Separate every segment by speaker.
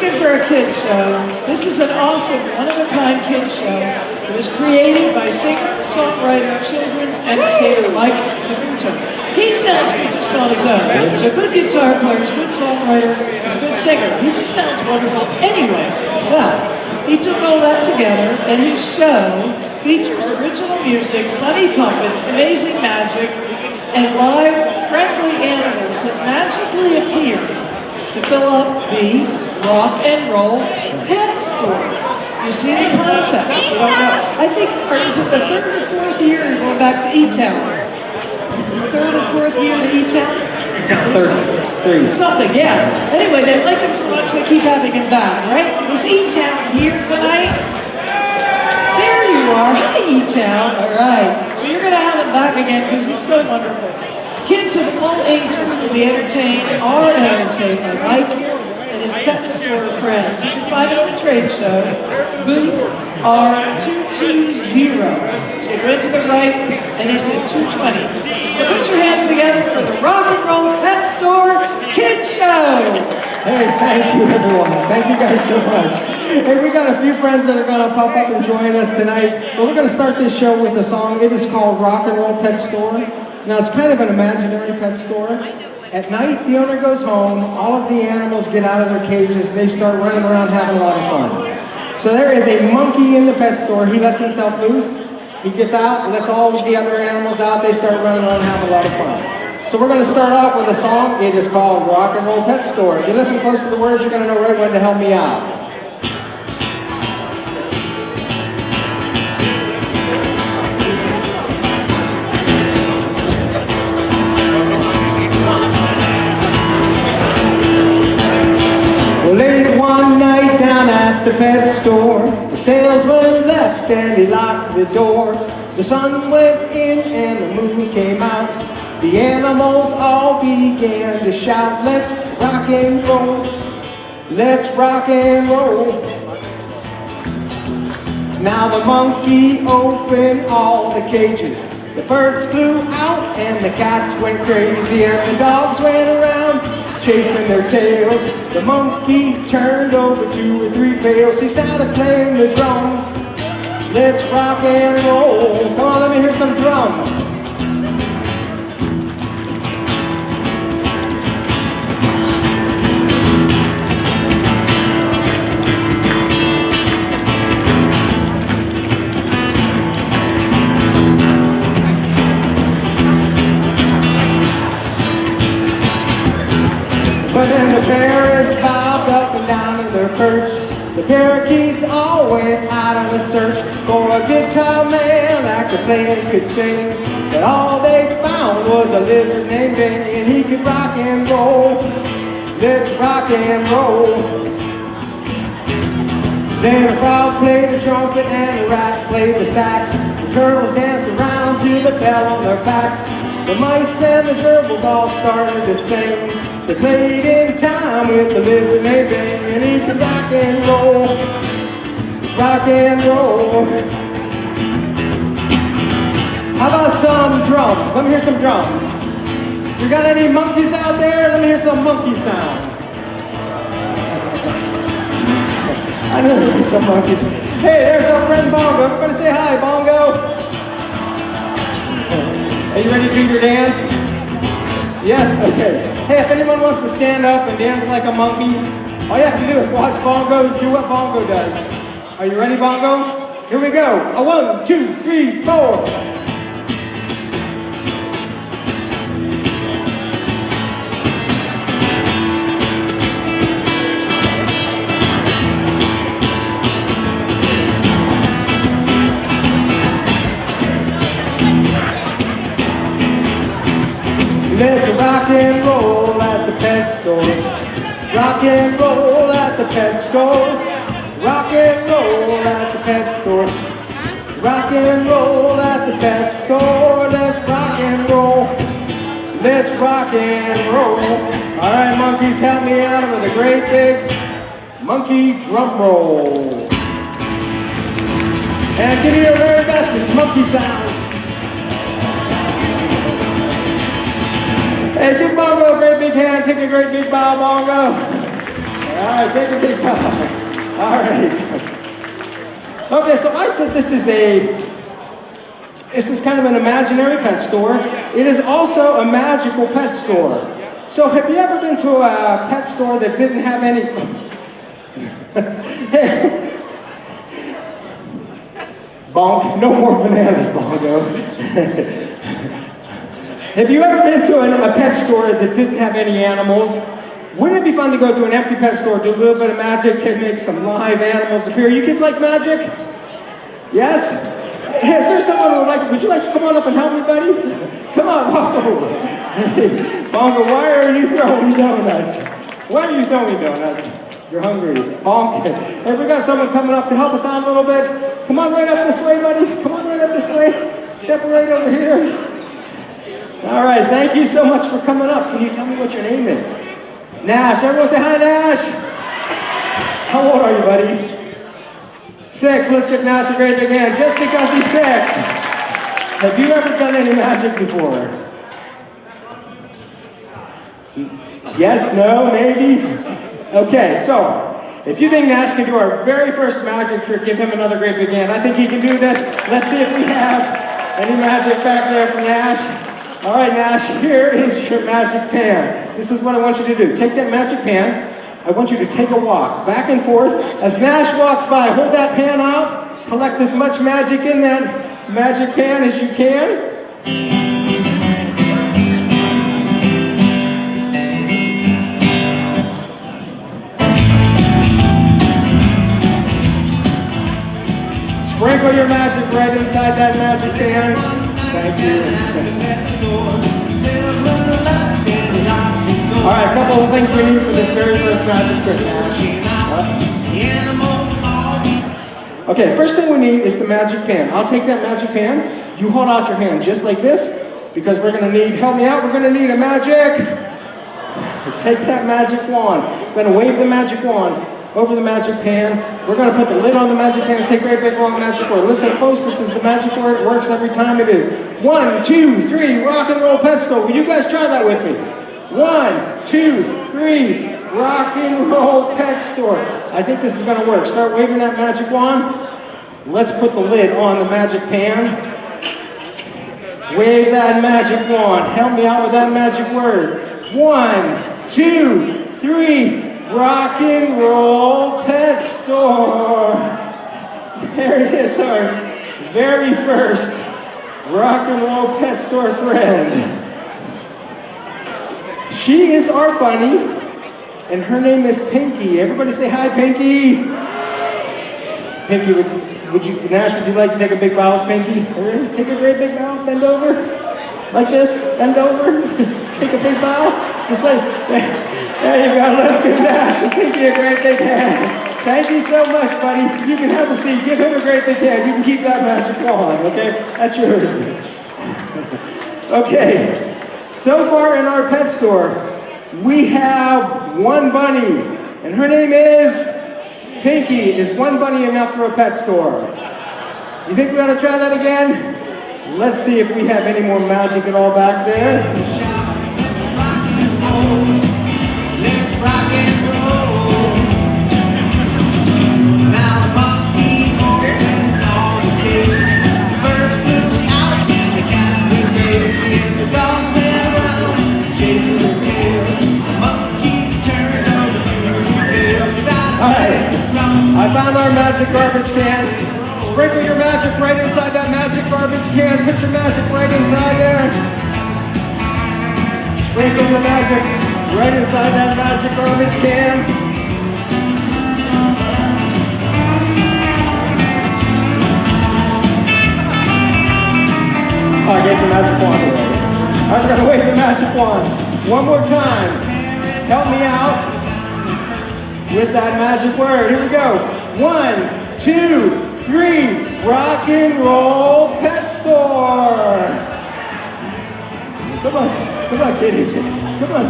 Speaker 1: looking for a kids show, this is an awesome, one-of-a-kind kids show. It was created by singer, songwriter, children's entertainer Mike Zafuto. He sounds good just on his own. He's a good guitar player, he's a good songwriter, he's a good singer. He just sounds wonderful anyway. Well, he took all that together, and his show features original music, funny puppets, amazing magic, and live, friendly animals that magically appear to fill up the rock and roll pet store. You see the concept, if you don't know. I think, is it the third or fourth year you're going back to E-Town? Third or fourth year to E-Town?
Speaker 2: Third.
Speaker 1: Something, yeah. Anyway, they like him so much they keep having him back, right? Is E-Town here tonight? There you are. Hi, E-Town. All right. So you're going to have him back again because he's so wonderful. Kids of all ages will be entertained, are entertained by Mike and his pet store friends. You can find him at the trade show, booth R220. So go to the right, and he's at 220. So put your hands together for the Rock and Roll Pet Store Kids Show.
Speaker 2: Hey, thank you everyone. Thank you guys so much. Hey, we got a few friends that are going to pop up and join us tonight. But we're going to start this show with a song. It is called Rock and Roll Pet Store. Now, it's kind of an imaginary pet store. At night, the owner goes home, all of the animals get out of their cages, they start running around having a lot of fun. So there is a monkey in the pet store. He lets himself loose. He gets out, lets all of the other animals out, they start running around having a lot of fun. So we're going to start off with a song. It is called Rock and Roll Pet Store. If you listen close to the words, you're going to know right when to help me out. Late one night down at the pet store, the salesman left and he locked the door. The sun went in and the moon came out. The animals all began to shout, let's rock and roll, let's rock and roll. Now the monkey opened all the cages. The birds flew out and the cats went crazy and the dogs ran around chasing their tails. The monkey turned over 2 or 3 pails. He started playing the drums. Let's rock and roll. Come on, let me hear some drums. But then the parrots bobbed up and down in their perch. The parakeets all went out on a search for a guitar man that could play and could sing. But all they found was a lizard named Ben, and he could rock and roll. Let's rock and roll. Then a frog played the trumpet and a rat played the sax. The turtles danced around to the bell on their backs. The mice and the gerbils all started to sing. They played in time with the lizard named Ben, and he could rock and roll, rock and roll. How about some drums? Let me hear some drums. You got any monkeys out there? Let me hear some monkey sounds. I know there'll be some monkeys. Hey, there's our friend Bongo. Everybody say hi, Bongo. Are you ready to do your dance? Yes? Okay. Hey, if anyone wants to stand up and dance like a monkey, all you have to do is watch Bongo do what Bongo does. Are you ready, Bongo? Here we go. A 1, 2, 3, 4. Let's rock and roll at the pet store. Rock and roll at the pet store. Rock and roll at the pet store. Rock and roll at the pet store. Let's rock and roll. Let's rock and roll. All right, monkeys, help me out with a great big monkey drum roll. And give me your very best in monkey sounds. Hey, give Bongo a great big hand. Take a great big bow, Bongo. All All right, take a big bow. All right. Okay, so I said this is kind of an imaginary pet store. It is also a magical pet store. So have you ever been to a pet store that didn't have any... Hey. Bonk, no more bananas, Bongo. Have you ever been to a pet store that didn't have any animals? Wouldn't it be fun to go to an empty pet store, do a little bit of magic, to make some live animals appear? You kids like magic? Yes? Hey, is there someone who would you like to come on up and help me, buddy? Come on, whoa. Bongo, why are you throwing donuts? Why are you throwing donuts? You're hungry. Bonk. Hey, we got someone coming up to help us out a little bit. Come on right up this way, buddy. Come on right up this way. Step right over here. All right, thank you so much for coming up. Can you tell me what your name is? Nash. Everyone say hi, Nash. How old are you, buddy? 6. Let's give Nash a great big hand just because he's 6. Have you ever done any magic before? Yes, no, maybe? Okay, so if you think Nash can do our very first magic trick, give him another great big hand. I think he can do this. Let's see if we have any magic back there for Nash. All right, Nash, here is your magic pan. This is what I want you to do. Take that magic pan. I want you to take a walk back and forth. As Nash walks by, hold that pan out. Collect as much magic in that magic pan as you can. Sprinkle your magic right inside that magic can. Thank you. All right, a couple of things we need for this very first magic trick, Nash. Okay, first thing we need is the magic pan. I'll take that magic pan. You hold out your hand just like this, because we're going to need, help me out, we're going to need a magic. Take that magic wand. We're going to wave the magic wand over the magic pan. We're going to put the lid on the magic pan and say great big long magic word. Listen close, this is the magic word. It works every time. It is 1, 2, 3, rock and roll pet store. Will you guys try that with me? 1, 2, 3, rock and roll pet store. I think this is going to work. Start waving that magic wand. Let's put the lid on the magic pan. Wave that magic wand. Help me out with that magic word. 1, 2, 3, rock and roll pet store. There it is, our very first rock and roll pet store friend. She is our bunny, and her name is Pinky. Everybody say hi, Pinky. Pinky, would you, Nash, would you like to take a big bow with Pinky? Take a great big bow, bend over. Like this, bend over. Take a big bow. Just like, there you go. Let's give Nash and Pinky a great big hand. Thank you so much, buddy. You can have a seat. Give him a great big hand. You can keep that magic on, okay? That's yours. Okay. So far in our pet store, we have one bunny, and her name is Pinky. Is one bunny enough for a pet store? You think we ought to try that again? Let's see if we have any more magic at all back there. Let's rock and roll. Now the monkey opened all the cages. The birds flew out and the cats went crazy and the dogs went around chasing their tails. The monkey turned over to the tails. All right, I found our magic garbage can. Sprinkle your magic right inside that magic garbage can. Put your magic right inside there. Sprinkle the magic right inside that magic garbage can. Oh, I gave the magic wand away. I'm going to wave the magic wand one more time. Help me out with that magic word. Here we go. 1, 2, 3, rock and roll pet store. Come on, kitty. Come on.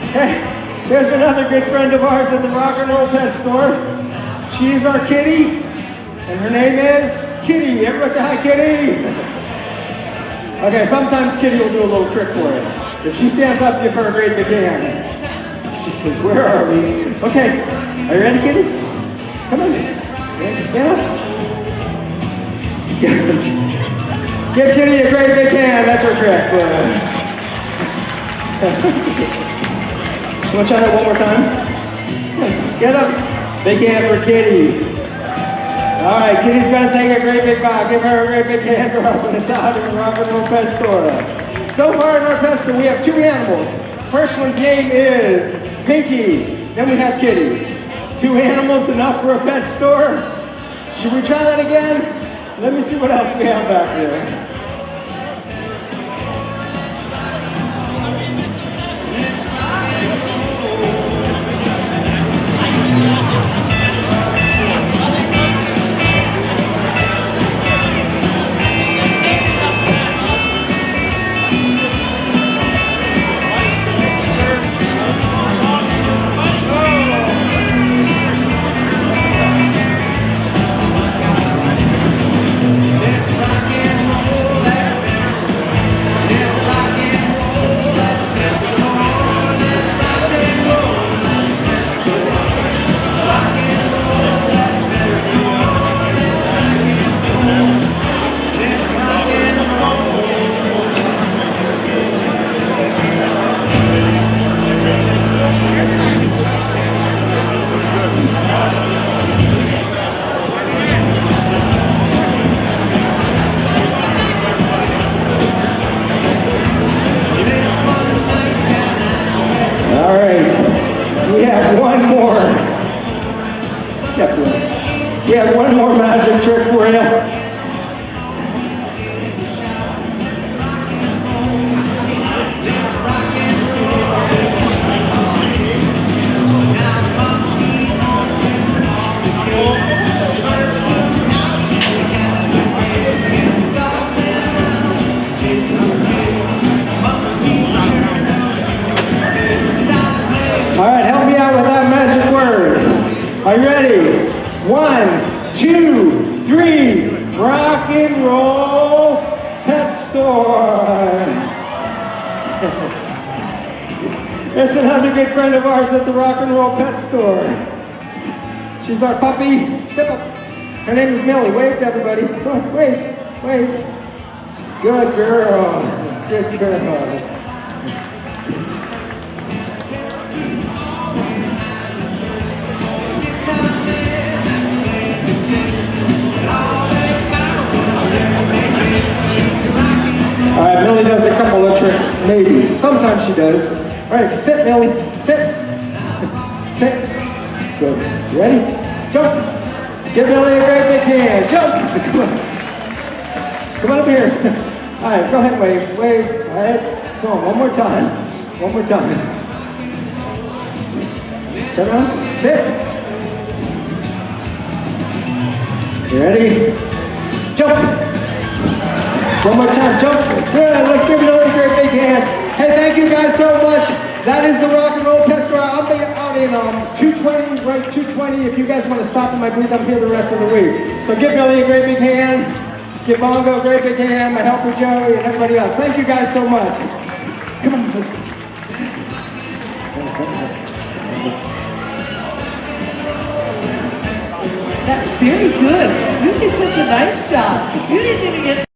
Speaker 2: Hey, there's another good friend of ours at the rock and roll pet store. She's our kitty, and her name is Kitty. Everybody say hi, Kitty. Okay, sometimes Kitty will do a little trick for you. If she stands up, give her a great big hand. She says, where are we? Okay, are you ready, kitty? Come on. Stand up. Give Kitty a great big hand. That's her trick. You want to try that one more time? Get up. Big hand for Kitty. All right, Kitty's going to take a great big bow. Give her a great big hand for helping us out in the Rock and Roll Pet Store. So far in our pet store, we have 2 animals. First one's name is Pinky. Then we have Kitty. 2 animals enough for a pet store? Should we try that again? Let me see what else we have back there. We have one more magic trick for you. All right, help me out with that magic word. Are you ready? 1, 2, 3, rock and roll pet store. It's another good friend of ours at the Rock and Roll Pet Store. She's our puppy. Step up. Her name is Millie. Wave to everybody. Come on, wave, wave. Good girl. Good girl. All right, Millie does a couple of tricks, maybe. Sometimes she does. All right, sit, Millie. Sit. Sit. Good. You ready? Jump. Give Millie a great big hand. Jump. Come on. Come on up here. All right, go ahead and wave. Wave. All right. Come on, one more time. One more time. Turn around. Sit. You ready? Jump. One more time, jump. Good, let's give Millie a great big hand. Hey, thank you guys so much. That is the Rock and Roll Pet Store. I'll be out in 220, right 220. If you guys want to stop in my booth, I'm here the rest of the week. So give Millie a great big hand. Give Bongo a great big hand, my helper Joey, and everybody else. Thank you guys so much. Come on, let's go.
Speaker 1: That was very good. You did such a nice job. You didn't even get